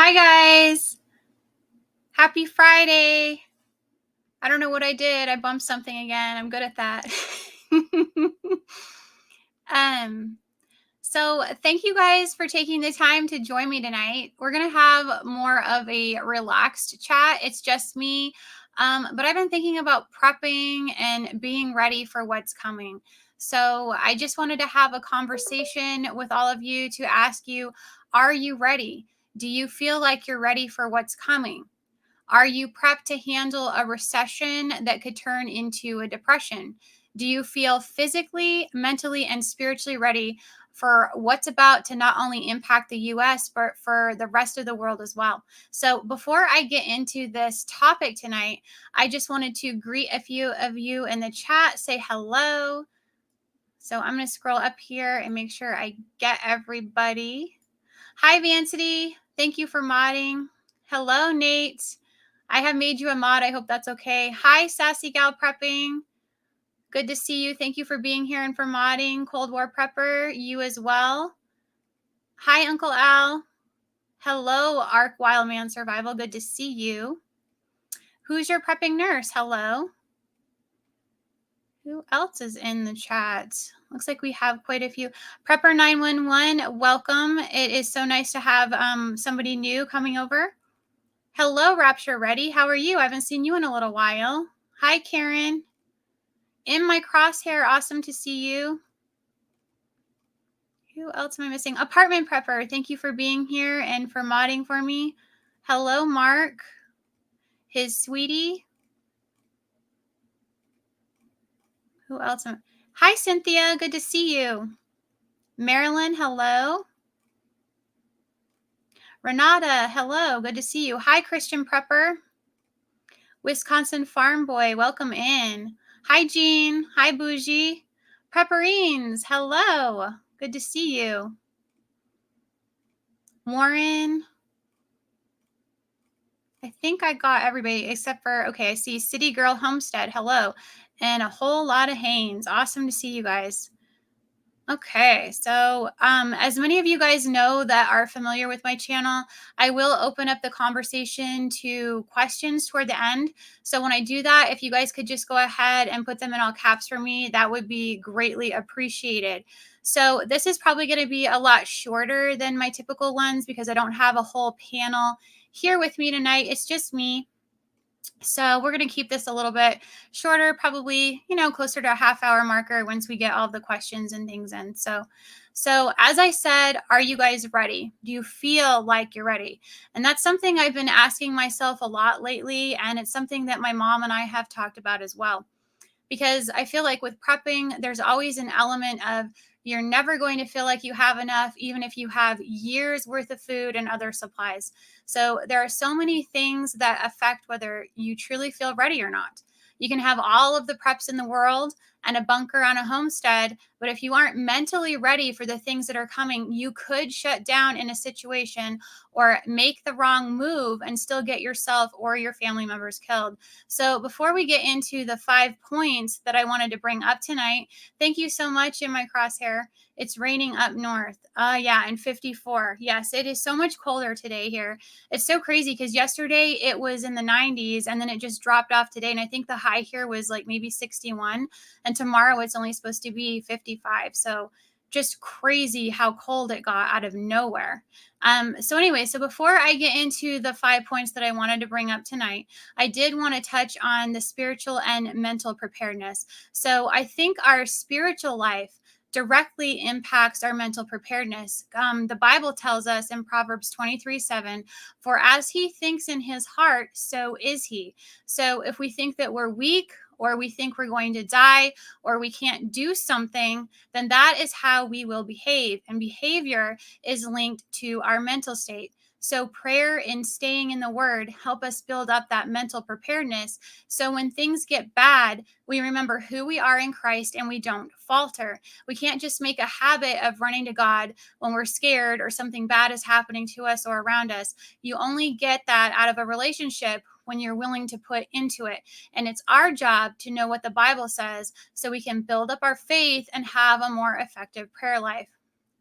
Hi, guys. Happy Friday. I don't know what I did. I bumped something again. I'm good at that. um, so thank you guys for taking the time to join me tonight. We're going to have more of a relaxed chat. It's just me. But I've been thinking about prepping and being ready for what's coming. So I just wanted to have a conversation with all of you to ask you, are you ready? Do you feel like you're ready for what's coming? Are you prepped to handle a recession that could turn into a depression? Do you feel physically, mentally, and spiritually ready for what's about to not only impact the US, but for the rest of the world as well? So, before I get into this topic tonight, I just wanted to greet a few of you in the chat, say hello. So, I'm going to scroll up here and make sure I get everybody. Hi, Vancity. Thank you for modding. Hello, Nate. I have made you a mod. I hope that's okay. Hi, Sassy Gal Prepping. Good to see you. Thank you for being here and for modding. Cold War Prepper, you as well. Hi, Uncle Al. Hello, Arc Wildman Survival. Good to see you. Who's your prepping nurse? Hello. Who else is in the chat? Looks like we have quite a few. Prepper 911, welcome. It is so nice to have somebody new coming over. Hello, Rapture Ready. How are you? I haven't seen you in a little while. Hi, Karen. In my crosshair, awesome to see you. Who else am I missing? Apartment Prepper, thank you for being here and for modding for me. Hello, Mark. His sweetie. Who else? Hi, Cynthia. Good to see you. Marilyn, hello. Renata, hello. Good to see you. Hi, Christian Prepper. Wisconsin Farm Boy, welcome in. Hi, Jean. Hi, Bougie. Prepperines, hello. Good to see you. Warren. I think I got everybody except for, okay, I see City Girl Homestead, hello. And a whole lot of Haynes. Awesome to see you guys. Okay, so as many of you guys know that are familiar with my channel, I will open up the conversation to questions toward the end. So when I do that, if you guys could just go ahead and put them in all caps for me, that would be greatly appreciated. So this is probably going to be a lot shorter than my typical ones because I don't have a whole panel here with me tonight. It's just me. So we're going to keep this a little bit shorter, probably, closer to a half-hour marker once we get all the questions and things in. So as I said, are you guys ready? Do you feel like you're ready? And that's something I've been asking myself a lot lately, and it's something that my mom and I have talked about as well. Because I feel like with prepping, there's always an element of you're never going to feel like you have enough, even if you have years worth of food and other supplies. So there are so many things that affect whether you truly feel ready or not. You can have all of the preps in the world and a bunker on a homestead, but if you aren't mentally ready for the things that are coming, you could shut down in a situation or make the wrong move and still get yourself or your family members killed. So before we get into the 5 points that I wanted to bring up tonight, thank you so much in my crosshair. It's raining up north. Yeah, in 54. Yes, it is so much colder today here. It's so crazy because yesterday it was in the 90s and then it just dropped off today. And I think the high here was like maybe 61. And tomorrow it's only supposed to be 55. So just crazy how cold it got out of nowhere. So anyway, so before I get into the 5 points that I wanted to bring up tonight, I did want to touch on the spiritual and mental preparedness. So I think our spiritual life directly impacts our mental preparedness. The Bible tells us in Proverbs 23:7, for as he thinks in his heart, so is he. So if we think that we're weak, or we think we're going to die, or we can't do something, then that is how we will behave. And behavior is linked to our mental state. So prayer and staying in the word help us build up that mental preparedness. So when things get bad, we remember who we are in Christ and we don't falter. We can't just make a habit of running to God when we're scared or something bad is happening to us or around us. You only get that out of a relationship when you're willing to put into it. And it's our job to know what the Bible says so we can build up our faith and have a more effective prayer life.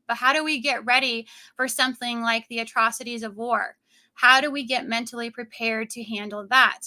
But how do we get ready for something like the atrocities of war? How do we get mentally prepared to handle that?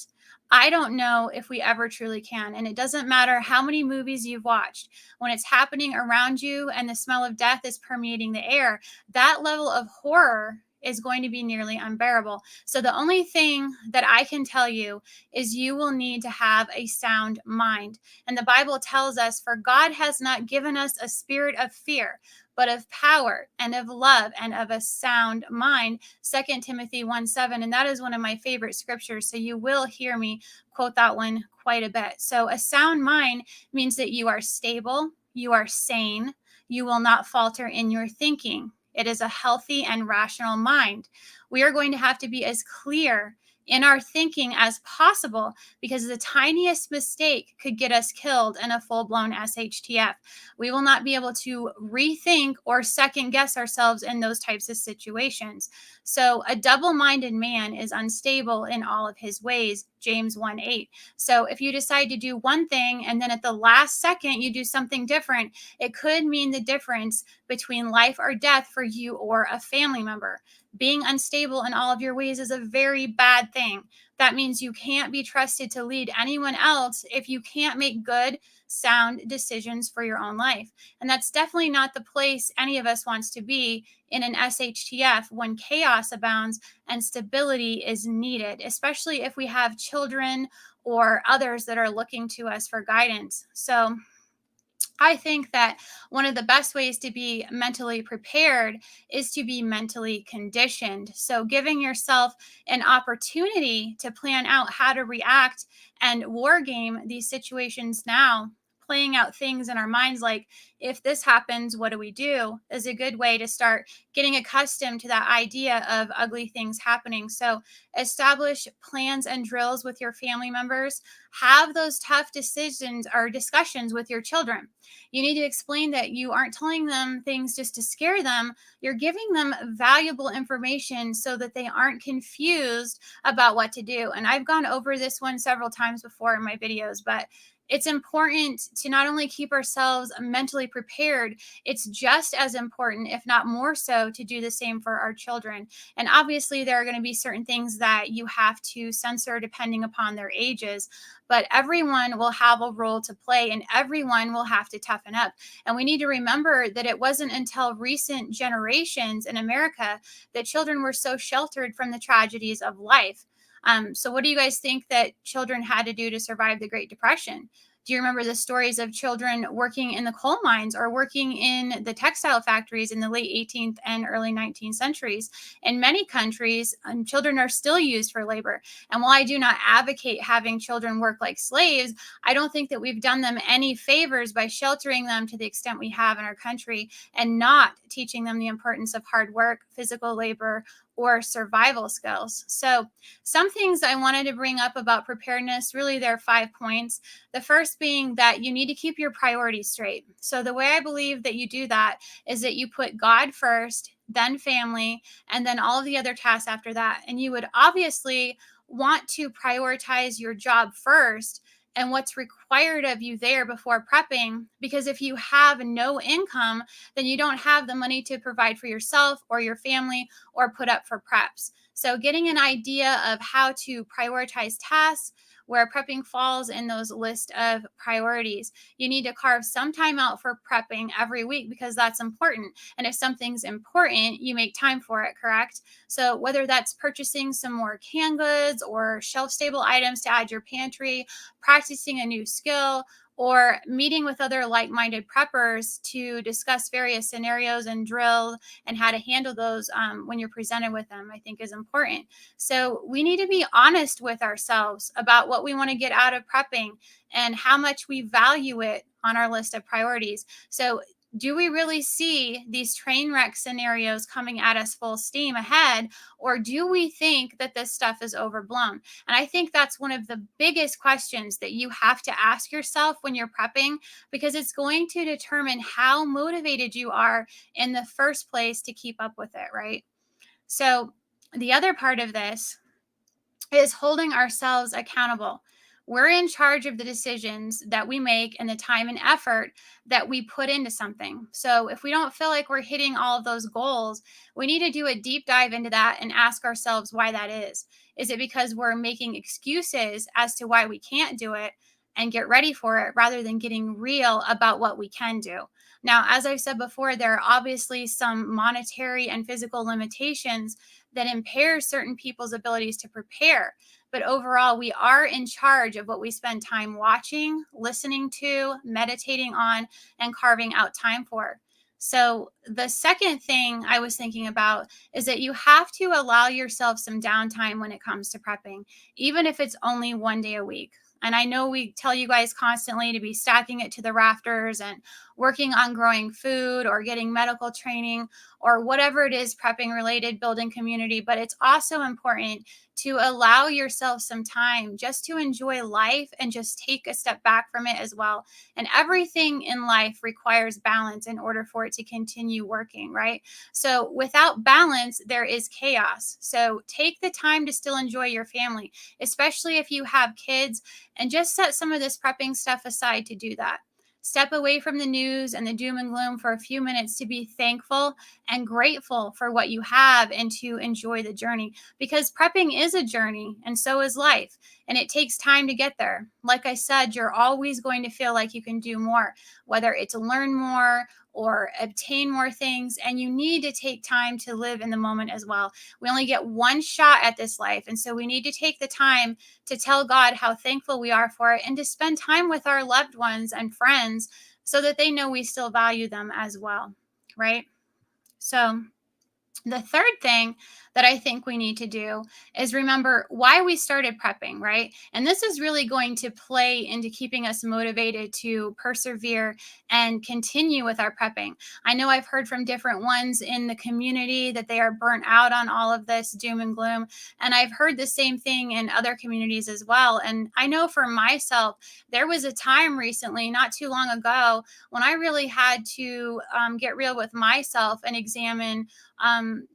I don't know if we ever truly can. And it doesn't matter how many movies you've watched. When it's happening around you and the smell of death is permeating the air, that level of horror is going to be nearly unbearable. So the only thing that I can tell you is you will need to have a sound mind. And the Bible tells us, for God has not given us a spirit of fear, but of power and of love and of a sound mind. 2 Timothy 1:7. And that is one of my favorite scriptures. So you will hear me quote that one quite a bit. So a sound mind means that you are stable, you are sane, you will not falter in your thinking. It is a healthy and rational mind. We are going to have to be as clear in our thinking as possible, because the tiniest mistake could get us killed in a full-blown shtf. We will not be able to rethink or second guess ourselves in those types of situations. So a double-minded man is unstable in all of his ways, James 1:8. So if you decide to do one thing and then at the last second you do something different, it could mean the difference between life or death for you or a family member. Being unstable in all of your ways is a very bad thing. That means you can't be trusted to lead anyone else if you can't make good, sound decisions for your own life. And that's definitely not the place any of us wants to be in an SHTF when chaos abounds and stability is needed, especially if we have children or others that are looking to us for guidance. So I think that one of the best ways to be mentally prepared is to be mentally conditioned. So, giving yourself an opportunity to plan out how to react and war game these situations now, playing out things in our minds like, if this happens, what do we do? Is a good way to start getting accustomed to that idea of ugly things happening. So, establish plans and drills with your family members. Have those tough decisions or discussions with your children. You need to explain that you aren't telling them things just to scare them. You're giving them valuable information so that they aren't confused about what to do. And I've gone over this one several times before in my videos, but it's important to not only keep ourselves mentally prepared, it's just as important, if not more so, to do the same for our children. And obviously, there are going to be certain things that you have to censor depending upon their ages, but everyone will have a role to play and everyone will have to toughen up. And we need to remember that it wasn't until recent generations in America that children were so sheltered from the tragedies of life. So, what do you guys think that children had to do to survive the Great Depression? Do you remember the stories of children working in the coal mines or working in the textile factories in the late 18th and early 19th centuries? In many countries, children are still used for labor. And while I do not advocate having children work like slaves, I don't think that we've done them any favors by sheltering them to the extent we have in our country and not teaching them the importance of hard work, physical labor, or survival skills. So, some things I wanted to bring up about preparedness, really, there are 5 points. The first being that you need to keep your priorities straight. So, the way I believe that you do that is that you put God first, then family, and then all of the other tasks after that. And you would obviously want to prioritize your job first and what's required of you there before prepping. Because if you have no income, then you don't have the money to provide for yourself or your family or put up for preps. So, getting an idea of how to prioritize tasks, where prepping falls in those list of priorities. You need to carve some time out for prepping every week because that's important. And if something's important, you make time for it, correct? So, whether that's purchasing some more canned goods or shelf stable items to add your pantry, practicing a new skill, or meeting with other like minded preppers to discuss various scenarios and drills and how to handle those when you're presented with them, I think is important. So we need to be honest with ourselves about what we want to get out of prepping and how much we value it on our list of priorities. So, do we really see these train wreck scenarios coming at us full steam ahead, or do we think that this stuff is overblown? And I think that's one of the biggest questions that you have to ask yourself when you're prepping, because it's going to determine how motivated you are in the first place to keep up with it, right? So, the other part of this is holding ourselves accountable. We're in charge of the decisions that we make and the time and effort that we put into something. So if we don't feel like we're hitting all of those goals, we need to do a deep dive into that and ask ourselves why that is. Is it because we're making excuses as to why we can't do it and get ready for it rather than getting real about what we can do? Now, as I've said before, there are obviously some monetary and physical limitations that impair certain people's abilities to prepare. But overall, we are in charge of what we spend time watching, listening to, meditating on, and carving out time for. So, the second thing I was thinking about is that you have to allow yourself some downtime when it comes to prepping, even if it's only 1 day a week. And I know we tell you guys constantly to be stacking it to the rafters and working on growing food or getting medical training or whatever it is prepping related, building community. But it's also important to allow yourself some time just to enjoy life and just take a step back from it as well. And everything in life requires balance in order for it to continue working, right? So without balance, there is chaos. So take the time to still enjoy your family, especially if you have kids, and just set some of this prepping stuff aside to do that. Step away from the news and the doom and gloom for a few minutes to be thankful and grateful for what you have and to enjoy the journey, because prepping is a journey and so is life, and it takes time to get there. Like I said, you're always going to feel like you can do more, whether it's learn more or obtain more things, and you need to take time to live in the moment as well. We only get one shot at this life, and so we need to take the time to tell God how thankful we are for it and to spend time with our loved ones and friends so that they know we still value them as well, right? So, the third thing that I think we need to do is remember why we started prepping, right? And this is really going to play into keeping us motivated to persevere and continue with our prepping. I know I've heard from different ones in the community that they are burnt out on all of this doom and gloom. And I've heard the same thing in other communities as well. And I know for myself, there was a time recently, not too long ago, when I really had to get real with myself and examine um,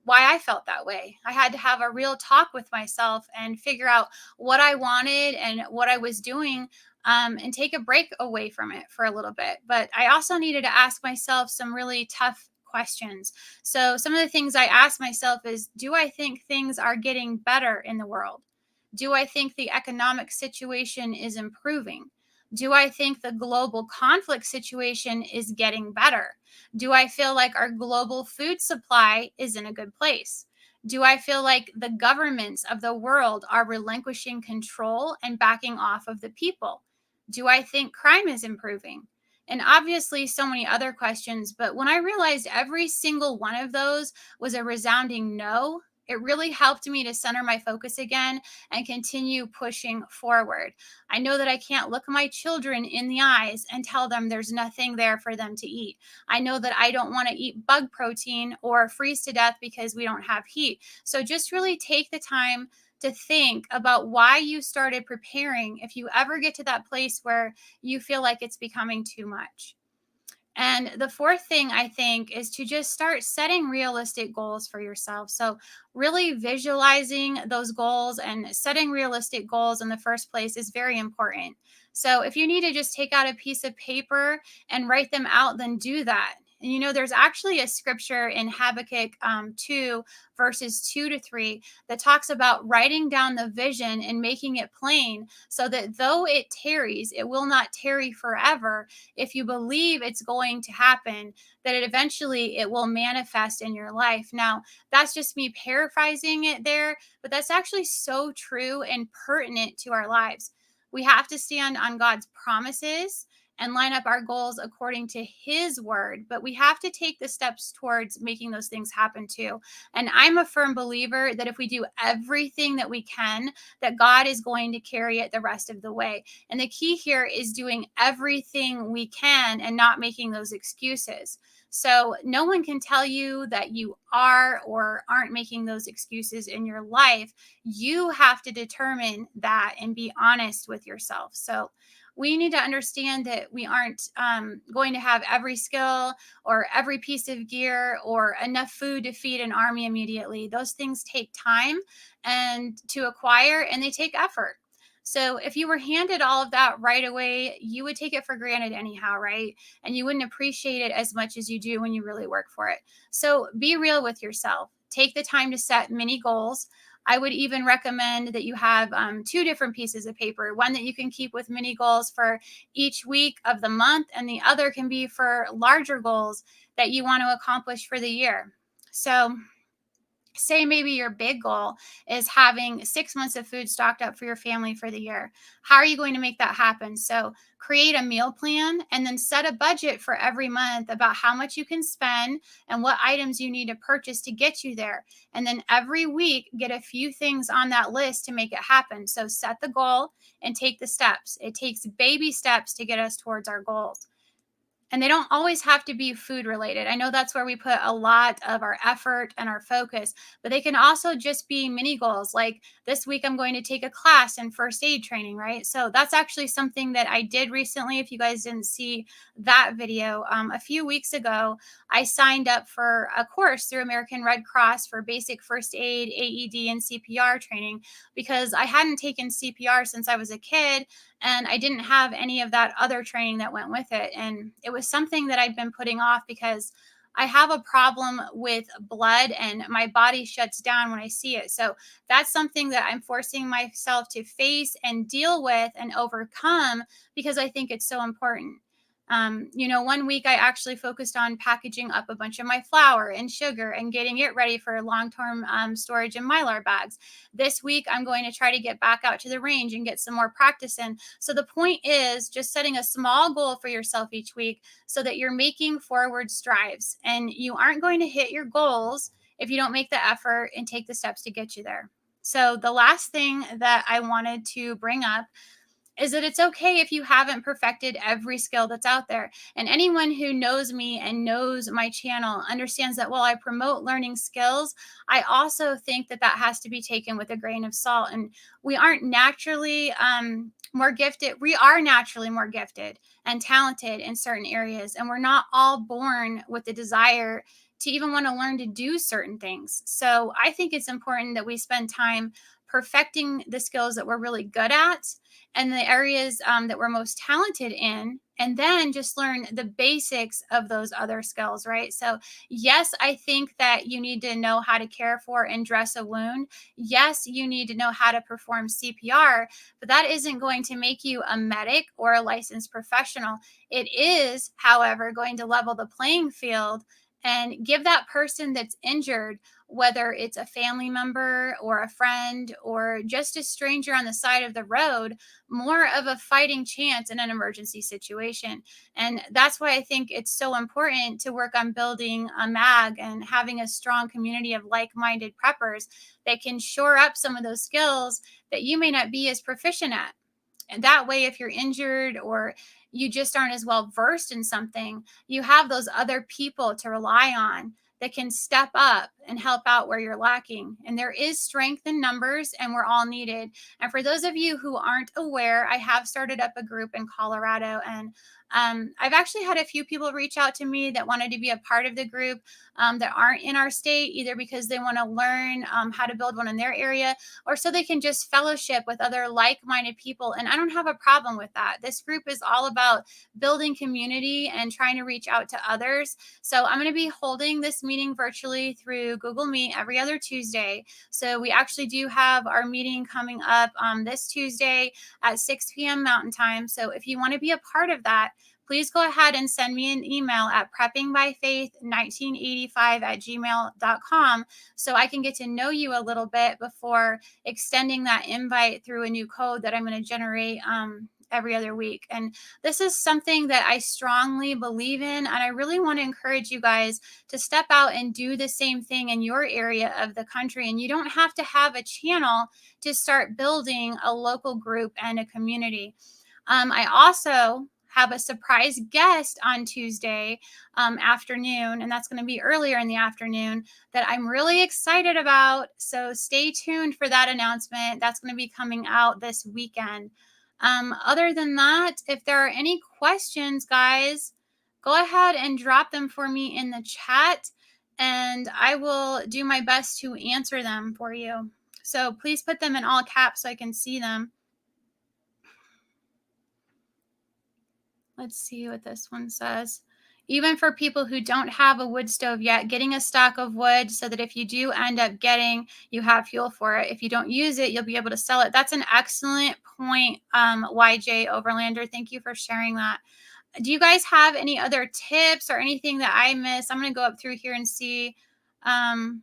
why I felt that way. I had to have a real talk with myself and figure out what I wanted and what I was doing, and take a break away from it for a little bit. But I also needed to ask myself some really tough questions. So, some of the things I asked myself is, do I think things are getting better in the world? Do I think the economic situation is improving? Do I think the global conflict situation is getting better? Do I feel like our global food supply is in a good place? Do I feel like the governments of the world are relinquishing control and backing off of the people? Do I think crime is improving? And obviously, so many other questions. But when I realized every single one of those was a resounding no, it really helped me to center my focus again and continue pushing forward. I know that I can't look my children in the eyes and tell them there's nothing there for them to eat. I know that I don't want to eat bug protein or freeze to death because we don't have heat. So just really take the time to think about why you started preparing if you ever get to that place where you feel like it's becoming too much. And the fourth thing I think is to just start setting realistic goals for yourself. So, really visualizing those goals and setting realistic goals in the first place is very important. So, if you need to just take out a piece of paper and write them out, then do that. And there's actually a scripture in Habakkuk 2, verses 2 to 3, that talks about writing down the vision and making it plain so that though it tarries, it will not tarry forever. If you believe it's going to happen, that it will manifest in your life. Now, that's just me paraphrasing it there, but that's actually so true and pertinent to our lives. We have to stand on God's promises and line up our goals according to his word, but we have to take the steps towards making those things happen too. And I'm a firm believer that if we do everything that we can, that God is going to carry it the rest of the way. And the key here is doing everything we can and not making those excuses. So no one can tell you that you are or aren't making those excuses in your life. You have to determine that and be honest with yourself. So we need to understand that we aren't going to have every skill or every piece of gear or enough food to feed an army immediately. Those things take time and to acquire, and they take effort. So if you were handed all of that right away, you would take it for granted anyhow, right? And you wouldn't appreciate it as much as you do when you really work for it. So be real with yourself. Take the time to set mini goals. I would even recommend that you have two different pieces of paper, one that you can keep with mini goals for each week of the month, and the other can be for larger goals that you want to accomplish for the year. So, say maybe your big goal is having 6 months of food stocked up for your family for the year. How are you going to make that happen? So, create a meal plan and then set a budget for every month about how much you can spend and what items you need to purchase to get you there. And then every week, get a few things on that list to make it happen. So, set the goal and take the steps. It takes baby steps to get us towards our goals. And they don't always have to be food related. I know that's where we put a lot of our effort and our focus, but they can also just be mini goals. Like this week, I'm going to take a class in first aid training, right? So that's actually something that I did recently. If you guys didn't see that video, a few weeks ago, I signed up for a course through American Red Cross for basic first aid, AED, and CPR training because I hadn't taken CPR since I was a kid and I didn't have any of that other training that went with it. And it was something that I'd been putting off because I have a problem with blood and my body shuts down when I see it. So that's something that I'm forcing myself to face and deal with and overcome because I think it's so important. One week I actually focused on packaging up a bunch of my flour and sugar and getting it ready for long term storage in Mylar bags. This week, I'm going to try to get back out to the range and get some more practice in. So, the point is just setting a small goal for yourself each week so that you're making forward strides. And you aren't going to hit your goals if you don't make the effort and take the steps to get you there. So, the last thing that I wanted to bring up is that it's okay if you haven't perfected every skill that's out there. And anyone who knows me and knows my channel understands that while I promote learning skills, I also think that that has to be taken with a grain of salt. And we aren't naturally more gifted. We are naturally more gifted and talented in certain areas. And we're not all born with the desire to even want to learn to do certain things. So I think it's important that we spend time perfecting the skills that we're really good at and the areas that we're most talented in, and then just learn the basics of those other skills, right? So, yes, I think that you need to know how to care for and dress a wound. Yes, you need to know how to perform CPR, but that isn't going to make you a medic or a licensed professional. It is, however, going to level the playing field and give that person that's injured, whether it's a family member or a friend or just a stranger on the side of the road, more of a fighting chance in an emergency situation. And that's why I think it's so important to work on building a MAG and having a strong community of like minded preppers that can shore up some of those skills that you may not be as proficient at. And that way, if you're injured or you just aren't as well versed in something, you have those other people to rely on that can step up and help out where you're lacking. And there is strength in numbers, and we're all needed. And for those of you who aren't aware, I have started up a group in Colorado, and I've actually had a few people reach out to me that wanted to be a part of the group that aren't in our state, either because they want to learn how to build one in their area or so they can just fellowship with other like minded people. And I don't have a problem with that. This group is all about building community and trying to reach out to others. So I'm going to be holding this meeting virtually through Google Meet every other Tuesday. So we actually do have our meeting coming up this Tuesday at 6 p.m. Mountain Time. So if you want to be a part of that, please go ahead and send me an email at preppingbyfaith1985@gmail.com so I can get to know you a little bit before extending that invite through a new code that I'm going to generate every other week. And this is something that I strongly believe in. And I really want to encourage you guys to step out and do the same thing in your area of the country. And you don't have to have a channel to start building a local group and a community. I also have a surprise guest on Tuesday afternoon, and that's going to be earlier in the afternoon that I'm really excited about. So stay tuned for that announcement. That's going to be coming out this weekend. Other than that, if there are any questions, guys, go ahead and drop them for me in the chat, and I will do my best to answer them for you. So please put them in all caps so I can see them. Let's see what this one says. Even for people who don't have a wood stove yet, getting a stock of wood so that if you do end up getting, you have fuel for it. If you don't use it, you'll be able to sell it. That's an excellent point, YJ Overlander. Thank you for sharing that. Do you guys have any other tips or anything that I missed? I'm going to go up through here and see. Um,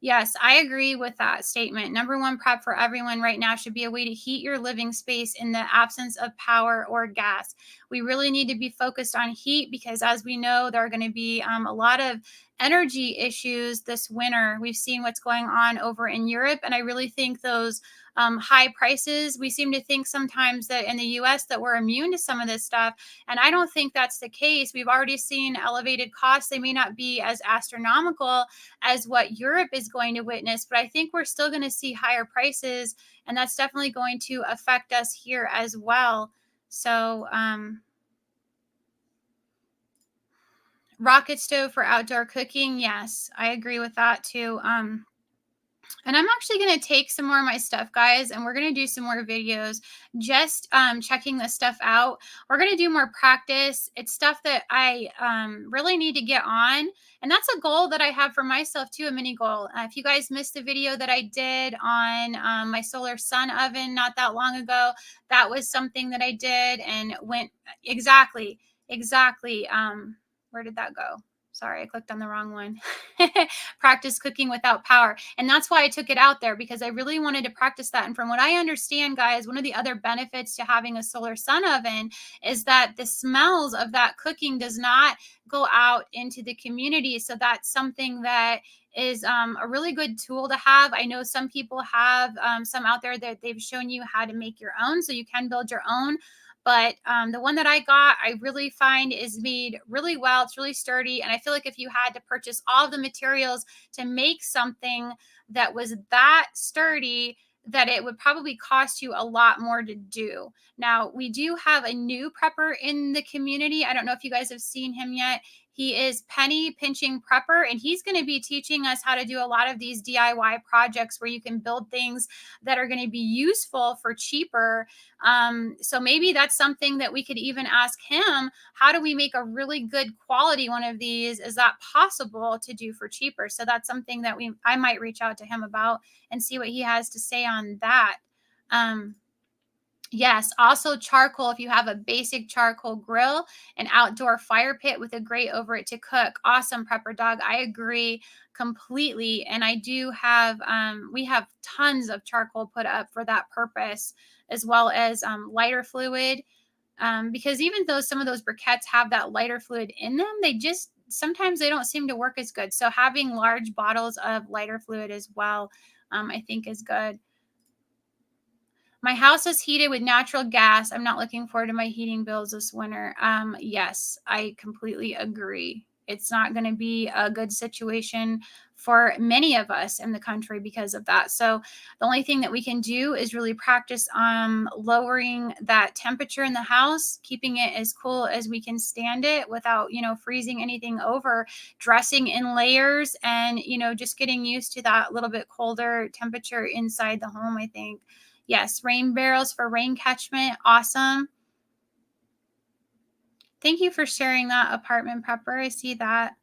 Yes, I agree with that statement. Number one prep for everyone right now should be a way to heat your living space in the absence of power or gas. We really need to be focused on heat because, as we know, there are going to be a lot of energy issues this winter. We've seen what's going on over in Europe, and I really think those high prices, we seem to think sometimes that in the US that we're immune to some of this stuff, and I don't think that's the case. We've already seen elevated costs. They may not be as astronomical as what Europe is going to witness, but I think we're still going to see higher prices, and that's definitely going to affect us here as well. So, rocket stove for outdoor cooking, yes, I agree with that too. And I'm actually going to take some more of my stuff, guys, and we're going to do some more videos just checking this stuff out. We're going to do more practice. It's stuff that I really need to get on. And that's a goal that I have for myself, too, a mini goal. If you guys missed the video that I did on my solar sun oven not that long ago, that was something that I did and went exactly. Where did that go? Sorry, I clicked on the wrong one. Practice cooking without power. And that's why I took it out there because I really wanted to practice that. And from what I understand, guys, one of the other benefits to having a solar sun oven is that the smells of that cooking does not go out into the community. So that's something that is a really good tool to have. I know some people have some out there that they've shown you how to make your own. So you can build your own. But the one that I got, I really find is made really well. It's really sturdy. And I feel like if you had to purchase all of the materials to make something that was that sturdy, that it would probably cost you a lot more to do. Now, we do have a new prepper in the community. I don't know if you guys have seen him yet. He is Penny Pinching Prepper, and he's going to be teaching us how to do a lot of these DIY projects where you can build things that are going to be useful for cheaper. So maybe that's something that we could even ask him. How do we make a really good quality one of these? Is that possible to do for cheaper? So that's something that I might reach out to him about and see what he has to say on that. Yes, also charcoal. If you have a basic charcoal grill, an outdoor fire pit with a grate over it to cook. Awesome, Prepper Dog. I agree completely. And I do have, we have tons of charcoal put up for that purpose, as well as lighter fluid. Because even though some of those briquettes have that lighter fluid in them, they just sometimes they don't seem to work as good. So having large bottles of lighter fluid as well, I think is good. My house is heated with natural gas. I'm not looking forward to my heating bills this winter. Yes, I completely agree. It's not going to be a good situation for many of us in the country because of that. So the only thing that we can do is really practice lowering that temperature in the house, keeping it as cool as we can stand it without, freezing anything over, dressing in layers and, just getting used to that little bit colder temperature inside the home, I think. Yes, rain barrels for rain catchment. Awesome. Thank you for sharing that, apartment prepper. I see that.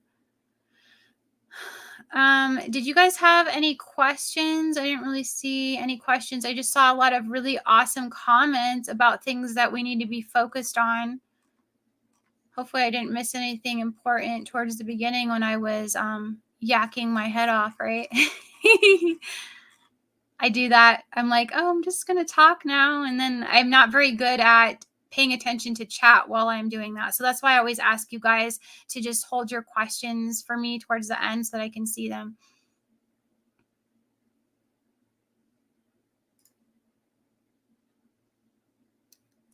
Did you guys have any questions? I didn't really see any questions. I just saw a lot of really awesome comments about things that we need to be focused on. Hopefully I didn't miss anything important towards the beginning when I was yakking my head off, right? I do that. I'm like, oh, I'm just going to talk now. And then I'm not very good at paying attention to chat while I'm doing that. So that's why I always ask you guys to just hold your questions for me towards the end so that I can see them.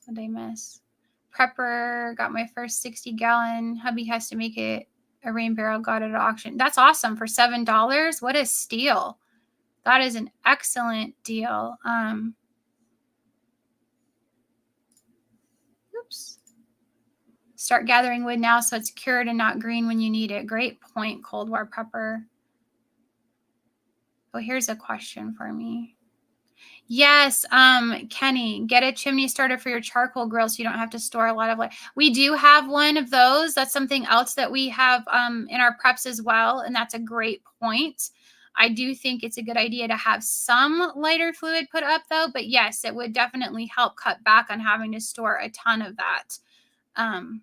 What did I miss? Prepper, got my first 60-gallon. Hubby has to make it a rain barrel, got it at auction. That's awesome for $7. What a steal. That is an excellent deal. Oops. Start gathering wood now so it's cured and not green when you need it. Great point, Cold War Prepper. Oh, here's a question for me. Yes, Kenny, get a chimney starter for your charcoal grill so you don't have to store a lot of, like, we do have one of those. That's something else that we have in our preps as well, and that's a great point. I do think it's a good idea to have some lighter fluid put up though, but yes, it would definitely help cut back on having to store a ton of that. Um,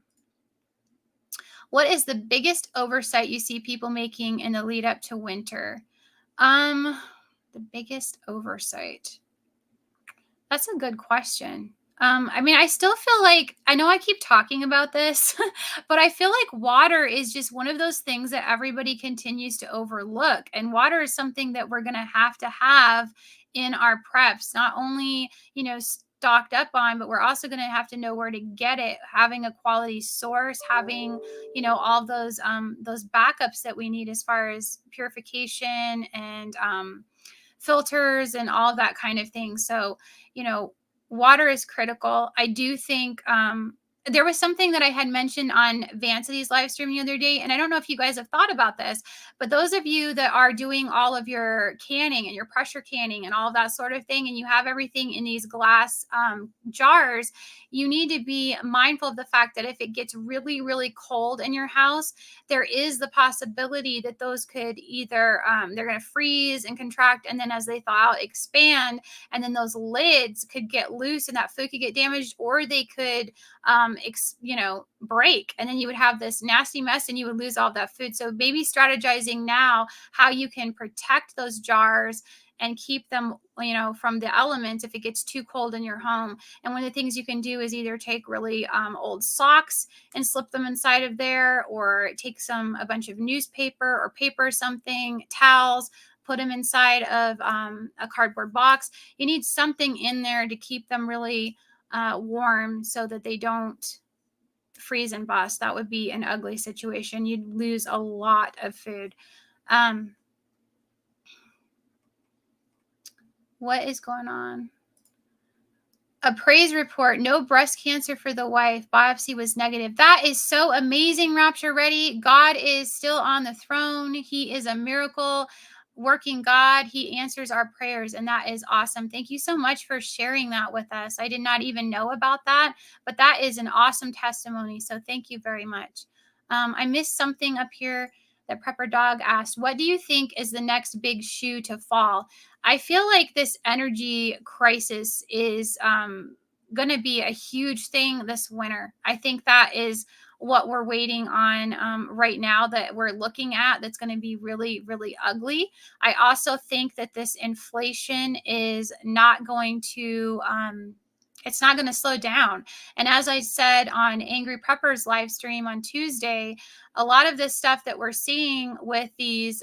what is the biggest oversight you see people making in the lead up to winter? Um, the biggest oversight. That's a good question. I mean, I still feel like I know I keep talking about this, but I feel like water is just one of those things that everybody continues to overlook. And water is something that we're going to have in our preps, not only, stocked up on, but we're also going to have to know where to get it, having a quality source, having, all those backups that we need as far as purification and filters and all of that kind of thing. So, you know, water is critical. I do think there was something that I had mentioned on Vancity's live stream the other day, and I don't know if you guys have thought about this, but those of you that are doing all of your canning and your pressure canning and all of that sort of thing, and you have everything in these glass jars, you need to be mindful of the fact that if it gets really, really cold in your house, there is the possibility that those could either they're going to freeze and contract, and then as they thaw out, expand, and then those lids could get loose and that food could get damaged, or they could break, and then you would have this nasty mess and you would lose all that food. So maybe strategizing now how you can protect those jars and keep them, from the elements if it gets too cold in your home. And one of the things you can do is either take really old socks and slip them inside of there, or take a bunch of newspaper or paper, something, towels, put them inside of a cardboard box. You need something in there to keep them really warm so that they don't freeze and bust. That would be an ugly situation. You'd lose a lot of food. What is going on? A praise report, no breast cancer for the wife. Biopsy was negative. That is so amazing, Rapture Ready. God is still on the throne. He is a miracle working God. He answers our prayers, and that is awesome. Thank you so much for sharing that with us. I did not even know about that, but that is an awesome testimony. So thank you very much. I missed something up here that Prepper Dog asked. What do you think is the next big shoe to fall? I feel like this energy crisis is going to be a huge thing this winter. I think that is what we're waiting on right now, that we're looking at, that's going to be really, really ugly. I also think that this inflation is not going to. It's not going to slow down. And as I said on Angry Prepper's live stream on Tuesday, a lot of this stuff that we're seeing with these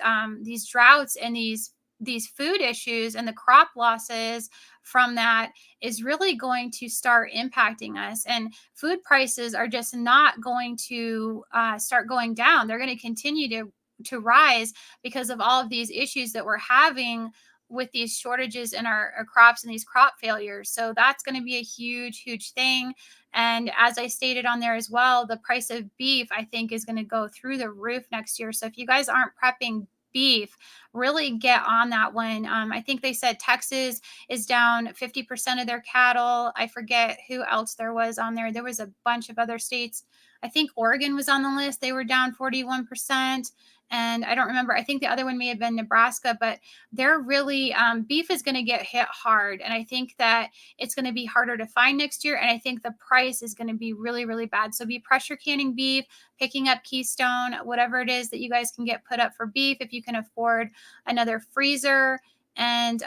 droughts and these food issues and the crop losses from that is really going to start impacting us. And food prices are just not going to start going down. They're going to continue to rise because of all of these issues that we're having with these shortages in our crops and these crop failures. So that's going to be a huge, huge thing. And as I stated on there as well, the price of beef, I think, is going to go through the roof next year. So if you guys aren't prepping beef, really get on that one. I think they said Texas is down 50% of their cattle. I forget who else there was on there. There was a bunch of other states. I think Oregon was on the list. They were down 41%. And I don't remember. I think the other one may have been Nebraska, but they're really, beef is going to get hit hard. And I think that it's going to be harder to find next year. And I think the price is going to be really, really bad. So be pressure canning beef, picking up Keystone, whatever it is that you guys can get put up for beef. If you can afford another freezer and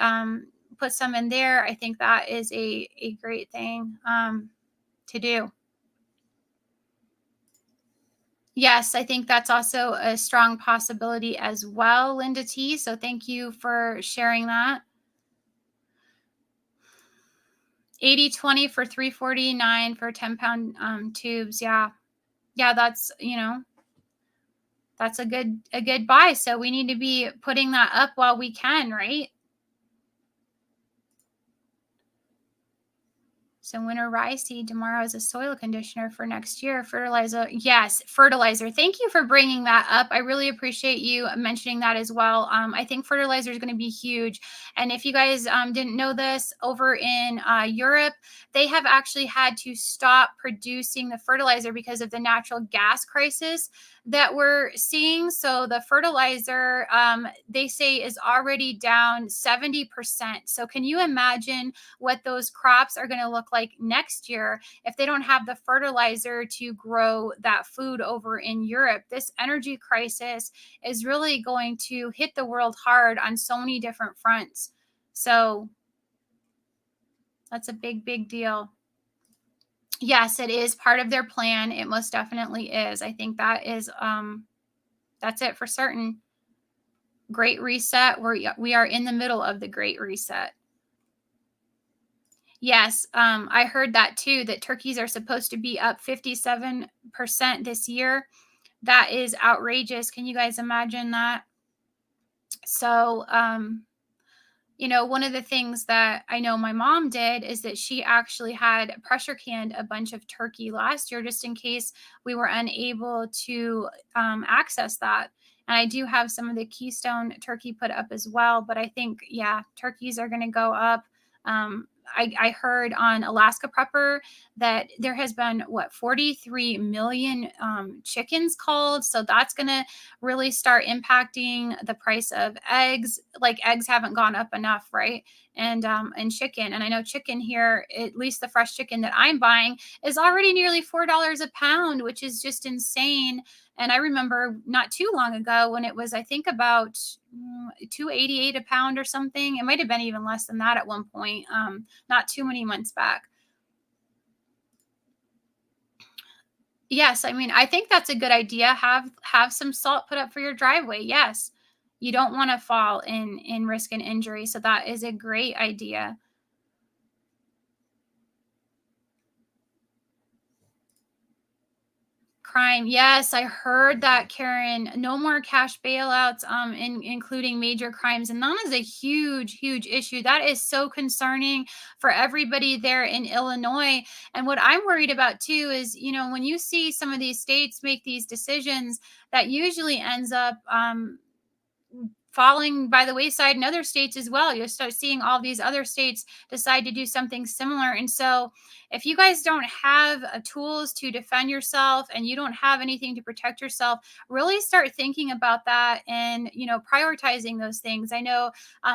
put some in there, I think that is a great thing to do. Yes, I think that's also a strong possibility as well, Linda T. So thank you for sharing that. 80/20 for 349 for 10-pound tubes. Yeah. Yeah, that's that's a good buy. So we need to be putting that up while we can, right? So winter rye seed tomorrow is a soil conditioner for next year. Fertilizer. Yes, fertilizer. Thank you for bringing that up. I really appreciate you mentioning that as well. I think fertilizer is going to be huge. And if you guys didn't know this, over in Europe, they have actually had to stop producing the fertilizer because of the natural gas crisis that we're seeing. So the fertilizer, they say, is already down 70%. So can you imagine what those crops are going to look like next year if they don't have the fertilizer to grow that food over in Europe? This energy crisis is really going to hit the world hard on so many different fronts. So that's a big, big deal. Yes, it is part of their plan. It most definitely is. I think that's it for certain. Great reset. We are in the middle of the great reset. Yes, I heard that too, that turkeys are supposed to be up 57% this year. That is outrageous. Can you guys imagine that? So, one of the things that I know my mom did is that she actually had pressure canned a bunch of turkey last year just in case we were unable to access that. And I do have some of the Keystone turkey put up as well. But I think, yeah, turkeys are going to go up. I heard on Alaska Prepper that there has been, 43 million chickens culled. So that's going to really start impacting the price of eggs. Like eggs haven't gone up enough, right? And chicken. And I know chicken here, at least the fresh chicken that I'm buying, is already nearly $4 a pound, which is just insane. And I remember not too long ago when it was, I think, about 288 a pound or something. It might have been even less than that at one point, not too many months back. Yes, I mean, I think that's a good idea. Have some salt put up for your driveway. Yes. You don't want to fall in risk and injury, so that is a great idea. Crime. Yes, I heard that, Karen. No more cash bailouts, including major crimes. And that is a huge, huge issue. That is so concerning for everybody there in Illinois. And what I'm worried about too is, when you see some of these states make these decisions, that usually ends up falling by the wayside in other states as well. You'll start seeing all these other states decide to do something similar. And so, if you guys don't have tools to defend yourself and you don't have anything to protect yourself, really start thinking about that and, prioritizing those things. I know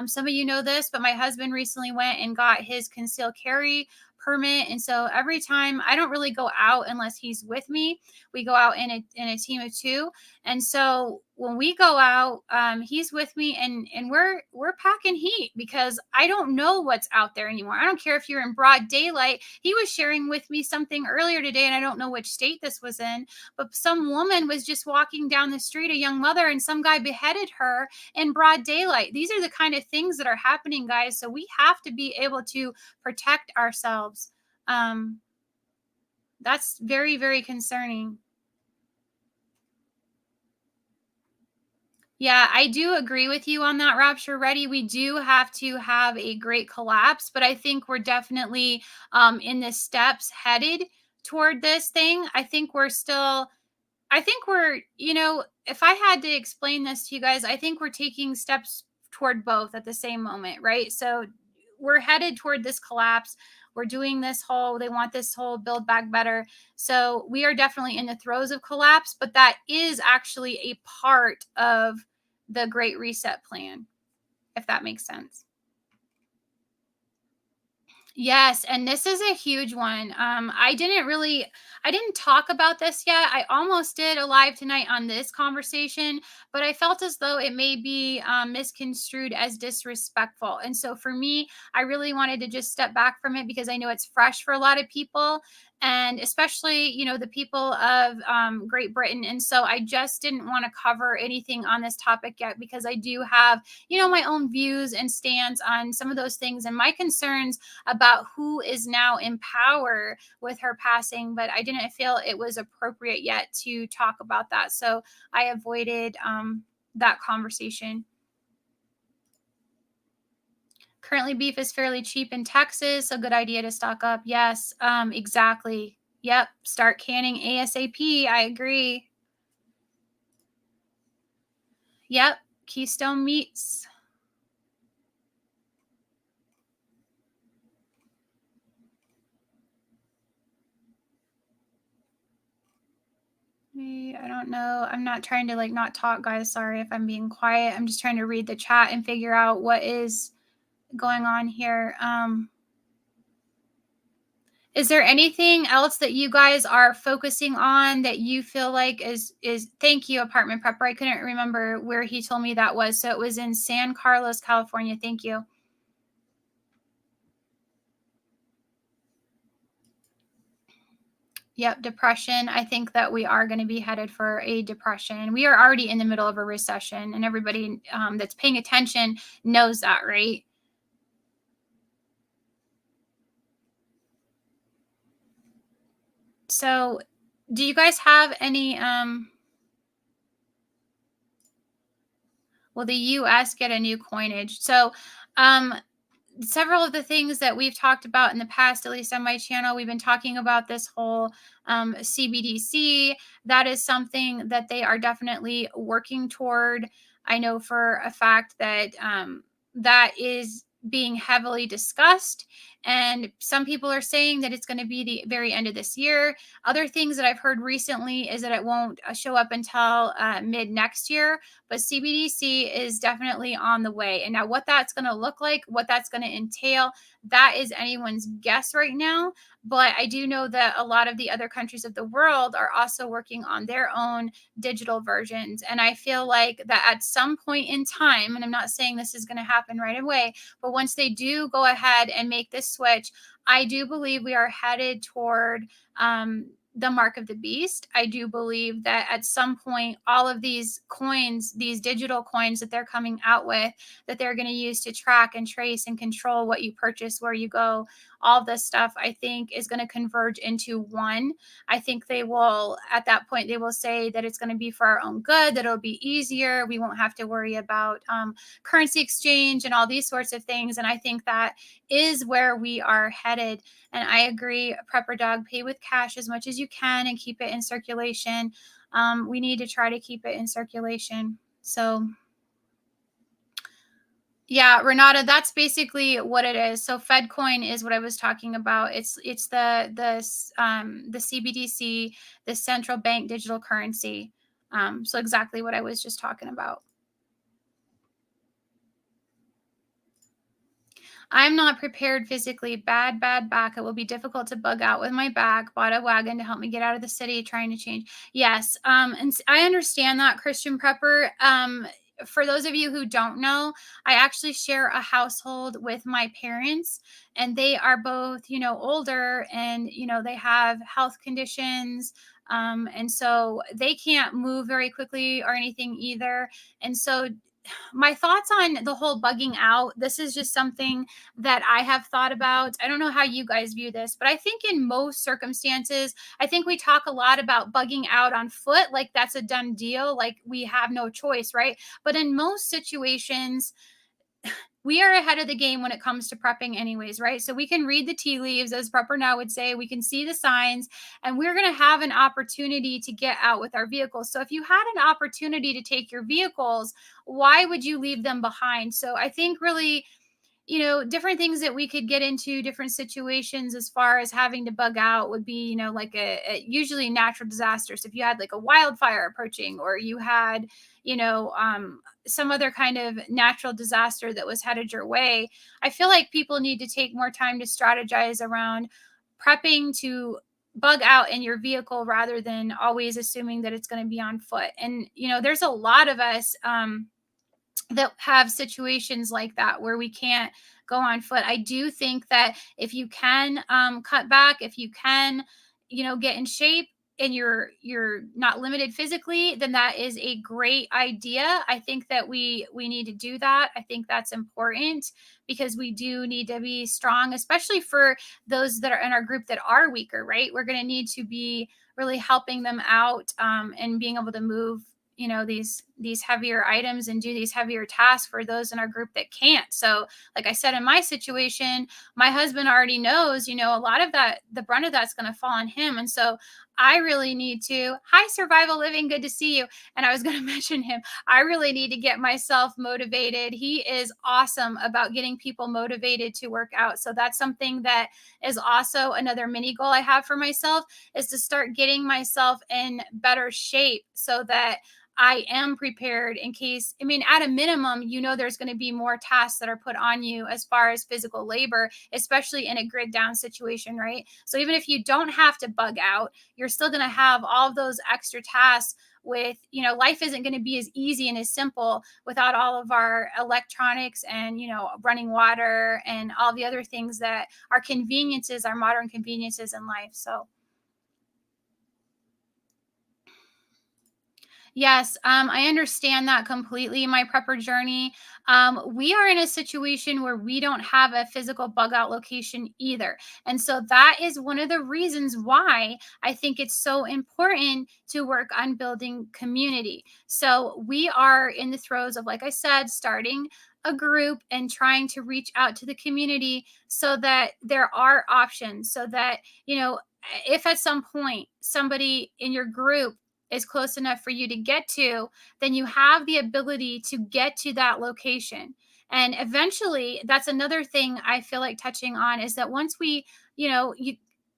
some of you know this, but my husband recently went and got his concealed carry permit. And so every time, I don't really go out unless he's with me. We go out in a team of two. And so when we go out, he's with me, and we're packing heat because I don't know what's out there anymore. I don't care if you're in broad daylight. He was sharing with me something earlier today, and I don't know which state this was in, but some woman was just walking down the street, a young mother, and some guy beheaded her in broad daylight. These are the kind of things that are happening, guys. So we have to be able to protect ourselves. Um, that's very, very concerning. Yeah, I do agree with you on that, Rapture Ready. We do have to have a great collapse, but I think we're definitely in the steps headed toward this thing. If I had to explain this to you guys, I think we're taking steps toward both at the same moment, right? So we're headed toward this collapse. We're doing they want this whole build back better. So we are definitely in the throes of collapse, but that is actually a part of the Great Reset plan, if that makes sense. Yes, and this is a huge one. I didn't talk about this yet. I almost did a live tonight on this conversation, but I felt as though it may be misconstrued as disrespectful. And so for me, I really wanted to just step back from it because I know it's fresh for a lot of people, and especially, the people of Great Britain. And so I just didn't want to cover anything on this topic yet because I do have, my own views and stance on some of those things and my concerns about who is now in power with her passing, but I didn't feel it was appropriate yet to talk about that. So I avoided that conversation. Currently, beef is fairly cheap in Texas. A good idea to stock up. Yes, exactly. Yep. Start canning ASAP. I agree. Yep. Keystone Meats. I don't know. I'm not trying to like not talk, guys. Sorry if I'm being quiet. I'm just trying to read the chat and figure out what is going on here. Is there anything else that you guys are focusing on that you feel like is thank you, apartment prepper. I couldn't remember where he told me that was. So it was in San Carlos, California. Thank you. Yep, depression. I think that we are going to be headed for a depression. We are already in the middle of a recession, and everybody that's paying attention knows that, right? So, do you guys have any will the US get a new coinage? So, um several of the things that we've talked about in the past, at least on my channel, we've been talking about this whole CBDC. That is something that they are definitely working toward. I know for a fact that that is being heavily discussed. And some people are saying that it's going to be the very end of this year. Other things that I've heard recently is that it won't show up until mid next year. But CBDC is definitely on the way. And now, what that's going to look like, what that's going to entail, that is anyone's guess right now. But I do know that a lot of the other countries of the world are also working on their own digital versions. And I feel like that at some point in time, and I'm not saying this is going to happen right away, but once they do go ahead and make this switch, I do believe we are headed toward the mark of the beast. I do believe that at some point, all of these coins, these digital coins that they're coming out with, that they're going to use to track and trace and control what you purchase, where you go, all this stuff, I think is going to converge into one. I think they will, at that point, they will say that it's going to be for our own good, that it'll be easier. We won't have to worry about currency exchange and all these sorts of things. And I think that is where we are headed. And I agree, Prepper Dog, pay with cash as much as you can and keep it in circulation. We need to try to keep it in circulation. So, yeah, Renata, that's basically what it is. So FedCoin is what I was talking about. It's the CBDC, the central bank digital currency. So exactly what I was just talking about. I'm not prepared physically. Bad, bad back. It will be difficult to bug out with my back. Bought a wagon to help me get out of the city, trying to change. Yes. I understand that, Christian Prepper. For those of you who don't know, I actually share a household with my parents, and they are both, older, and, they have health conditions. And so they can't move very quickly or anything either. And so my thoughts on the whole bugging out, this is just something that I have thought about. I don't know how you guys view this, but I think in most circumstances, I think we talk a lot about bugging out on foot, like that's a done deal, like we have no choice, right? But in most situations, we are ahead of the game when it comes to prepping anyways, right? So we can read the tea leaves, as Prepper Now would say, we can see the signs, and we're going to have an opportunity to get out with our vehicles. So if you had an opportunity to take your vehicles, why would you leave them behind? So I think really, different things that we could get into, different situations as far as having to bug out would be, like a usually natural disasters. If you had like a wildfire approaching, or you had, some other kind of natural disaster that was headed your way, I feel like people need to take more time to strategize around prepping to bug out in your vehicle rather than always assuming that it's going to be on foot. And, there's a lot of us, that have situations like that where we can't go on foot. I do think that if you can cut back, if you can, get in shape, and you're not limited physically, then that is a great idea. I think that we need to do that. I think that's important because we do need to be strong, especially for those that are in our group that are weaker, right? We're going to need to be really helping them out and being able to move, these these heavier items and do these heavier tasks for those in our group that can't. So, like I said, in my situation, my husband already knows, a lot of that, the brunt of that's going to fall on him. And so I really need to, hi, Survival Living, good to see you. And I was going to mention him. I really need to get myself motivated. He is awesome about getting people motivated to work out. So that's something that is also another mini goal I have for myself, is to start getting myself in better shape so that I am prepared in case, I mean, at a minimum, there's going to be more tasks that are put on you as far as physical labor, especially in a grid down situation, right? So even if you don't have to bug out, you're still going to have all of those extra tasks with, life isn't going to be as easy and as simple without all of our electronics and, running water and all the other things that are conveniences, our modern conveniences in life. So, yes, I understand that completely. My prepper journey. We are in a situation where we don't have a physical bug out location either. And so that is one of the reasons why I think it's so important to work on building community. So we are in the throes of, like I said, starting a group and trying to reach out to the community so that there are options, so that, if at some point somebody in your group is close enough for you to get to, then you have the ability to get to that location. And eventually, that's another thing I feel like touching on, is that once we,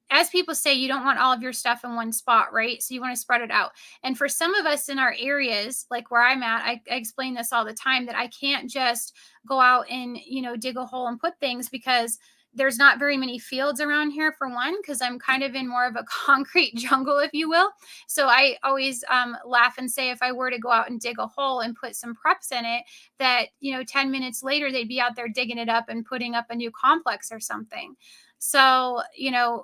as people say, you don't want all of your stuff in one spot, right? So you want to spread it out. And for some of us in our areas, like where I'm at, I explain this all the time, that I can't just go out and, dig a hole and put things, because there's not very many fields around here, for one, because I'm kind of in more of a concrete jungle, if you will. So I always laugh and say, if I were to go out and dig a hole and put some preps in it, that, 10 minutes later, they'd be out there digging it up and putting up a new complex or something. So,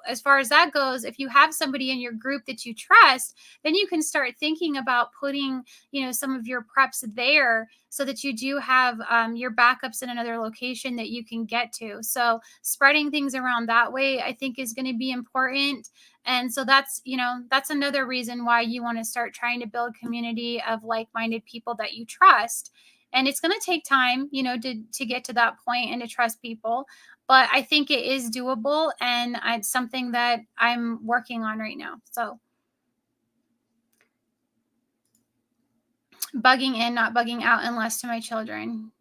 as far as that goes, if you have somebody in your group that you trust, then you can start thinking about putting, some of your preps there, so that you do have your backups in another location that you can get to. So spreading things around that way, I think, is going to be important. And so that's another reason why you want to start trying to build community of like-minded people that you trust. And it's going to take time, to get to that point and to trust people. But I think it is doable, and it's something that I'm working on right now. So bugging in, not bugging out, unless to my children.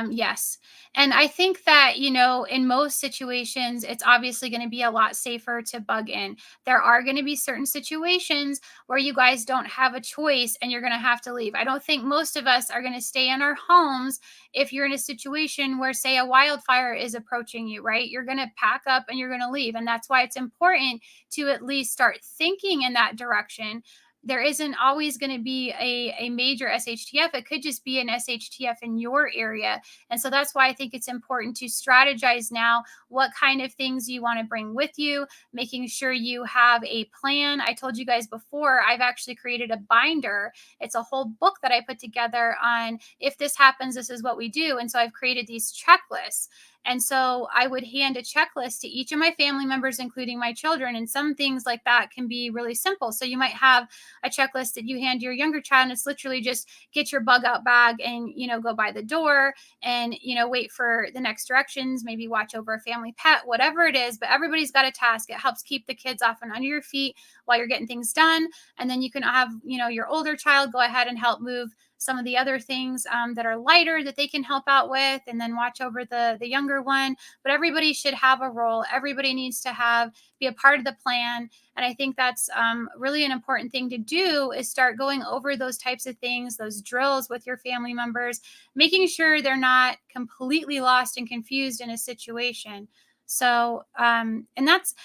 Yes. And I think that, in most situations, it's obviously going to be a lot safer to bug in. There are going to be certain situations where you guys don't have a choice and you're going to have to leave. I don't think most of us are going to stay in our homes if you're in a situation where, say, a wildfire is approaching you, right? You're going to pack up and you're going to leave. And that's why it's important to at least start thinking in that direction. There isn't always going to be a major SHTF. It could just be an SHTF in your area. And so that's why I think it's important to strategize now what kind of things you want to bring with you, making sure you have a plan. I told you guys before, I've actually created a binder. It's a whole book that I put together on, if this happens, this is what we do. And so I've created these checklists. And so I would hand a checklist to each of my family members, including my children. And some things like that can be really simple. So you might have a checklist that you hand your younger child, and it's literally just get your bug out bag and, go by the door and, wait for the next directions, maybe watch over a family pet, whatever it is. But everybody's got a task. It helps keep the kids off and under your feet while you're getting things done. And then you can have, your older child go ahead and help move some of the other things that are lighter that they can help out with, and then watch over the younger one. But everybody should have a role. Everybody needs to be a part of the plan. And I think that's really an important thing to do, is start going over those types of things, those drills with your family members, making sure they're not completely lost and confused in a situation. So, and that's,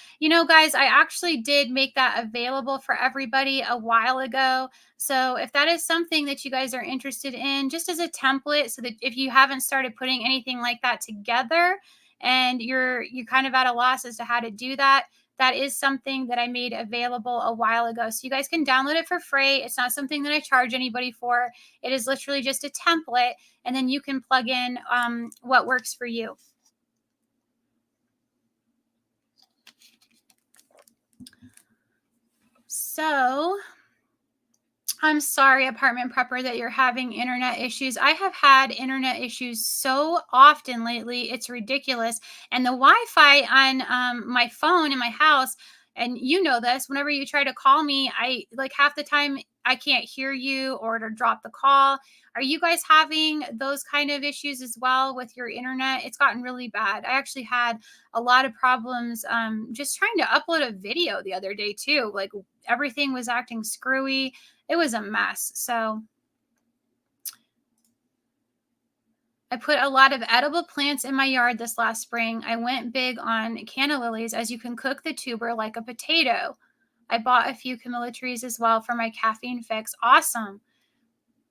guys, I actually did make that available for everybody a while ago. So if that is something that you guys are interested in, just as a template, so that if you haven't started putting anything like that together and you're kind of at a loss as to how to do that, that is something that I made available a while ago. So you guys can download it for free. It's not something that I charge anybody for. It is literally just a template, and then you can plug in what works for you. So I'm sorry, apartment prepper, that you're having internet issues. I have had internet issues so often lately. It's ridiculous. And the Wi-Fi on my phone in my house, and you know this, whenever you try to call me, I like half the time I can't hear you or to drop the call. Are you guys having those kind of issues as well with your internet? It's gotten really bad. I actually had a lot of problems just trying to upload a video the other day too. Like everything was acting screwy. It was a mess. So I put a lot of edible plants in my yard this last spring. I went big on canna lilies, as you can cook the tuber like a potato. I bought a few camellia trees as well for my caffeine fix. Awesome.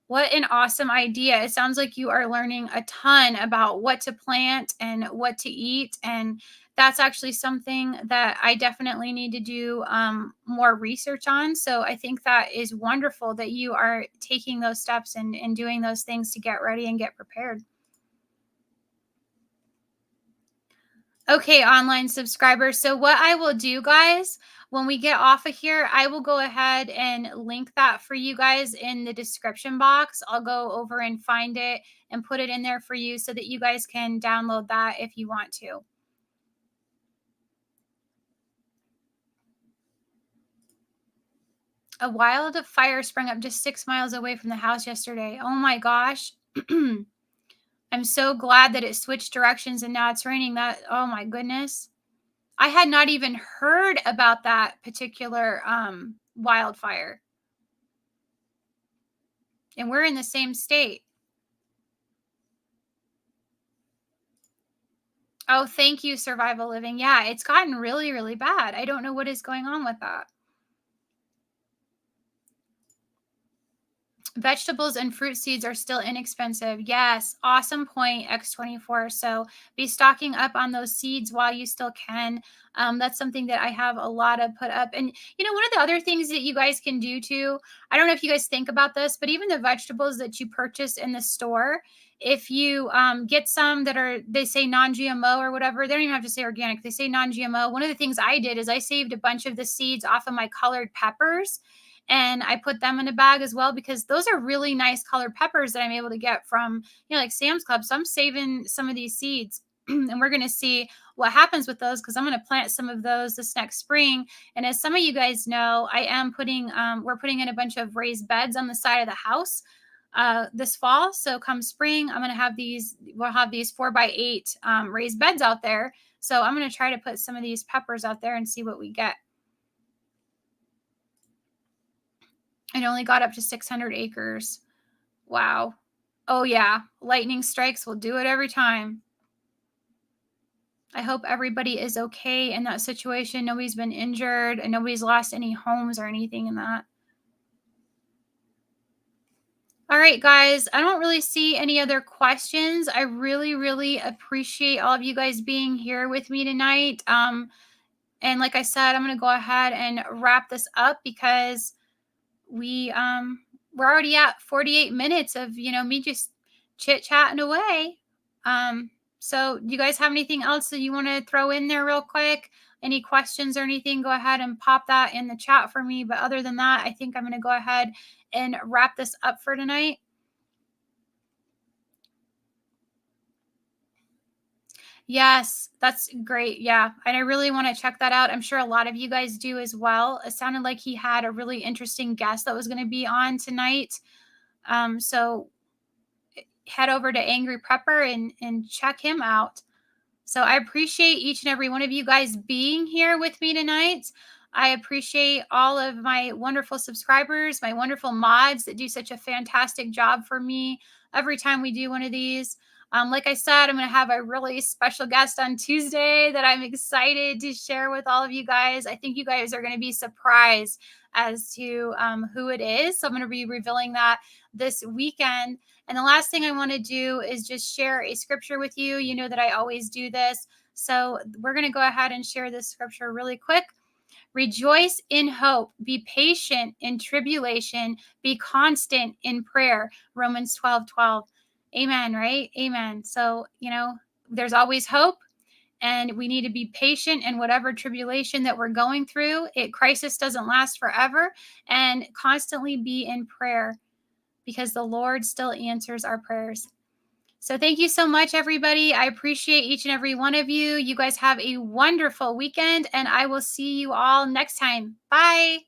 What an awesome idea. It sounds like you are learning a ton about what to plant and what to eat. And that's actually something that I definitely need to do more research on. So I think that is wonderful that you are taking those steps and doing those things to get ready and get prepared. Okay, online subscribers. So what I will do, guys, when we get off of here, I will go ahead and link that for you guys in the description box. I'll go over and find it and put it in there for you so that you guys can download that if you want to. A wildfire sprang up just 6 miles away from the house yesterday. Oh my gosh. I'm so glad that it switched directions and now it's raining. That, oh my goodness. I had not even heard about that particular wildfire, and we're in the same state. Oh, thank you, Survival Living. Yeah, it's gotten really, really bad. I don't know what is going on with that. Vegetables and fruit seeds are still inexpensive. Yes, awesome point, X24. So be stocking up on those seeds while you still can. That's something that I have a lot of put up. And, one of the other things that you guys can do too, I don't know if you guys think about this, but even the vegetables that you purchase in the store, if you get some that are, they say non-GMO or whatever, they don't even have to say organic, they say non-GMO. One of the things I did is I saved a bunch of the seeds off of my colored peppers and I put them in a bag as well because those are really nice colored peppers that I'm able to get from, like Sam's Club. So I'm saving some of these seeds and we're going to see what happens with those because I'm going to plant some of those this next spring. And as some of you guys know, I am we're putting in a bunch of raised beds on the side of the house this fall. So come spring, we'll have these 4x8 raised beds out there. So I'm going to try to put some of these peppers out there and see what we get. It only got up to 600 acres. Wow. Oh, yeah. Lightning strikes will do it every time. I hope everybody is okay in that situation. Nobody's been injured and nobody's lost any homes or anything in that. All right, guys. I don't really see any other questions. I really, really appreciate all of you guys being here with me tonight. And like I said, I'm going to go ahead and wrap this up because we're already at 48 minutes of me just chit chatting away. So do you guys have anything else that you want to throw in there real quick? Any questions or anything, go ahead and pop that in the chat for me. But other than that, I think I'm going to go ahead and wrap this up for tonight. Yes, that's great. Yeah. And I really want to check that out. I'm sure a lot of you guys do as well. It sounded like he had a really interesting guest that was going to be on tonight. So head over to Angry Prepper and check him out. So I appreciate each and every one of you guys being here with me tonight. I appreciate all of my wonderful subscribers, my wonderful mods that do such a fantastic job for me every time we do one of these. Like I said, I'm going to have a really special guest on Tuesday that I'm excited to share with all of you guys. I think you guys are going to be surprised as to who it is. So I'm going to be revealing that this weekend. And the last thing I want to do is just share a scripture with you. You know that I always do this. So we're going to go ahead and share this scripture really quick. Rejoice in hope, be patient in tribulation, be constant in prayer. Romans 12:12. Amen, right? Amen. So, there's always hope And we need to be patient in whatever tribulation that we're going through. Crisis doesn't last forever, and constantly be in prayer because the Lord still answers our prayers. So thank you so much, everybody. I appreciate each and every one of you. You guys have a wonderful weekend, and I will see you all next time. Bye.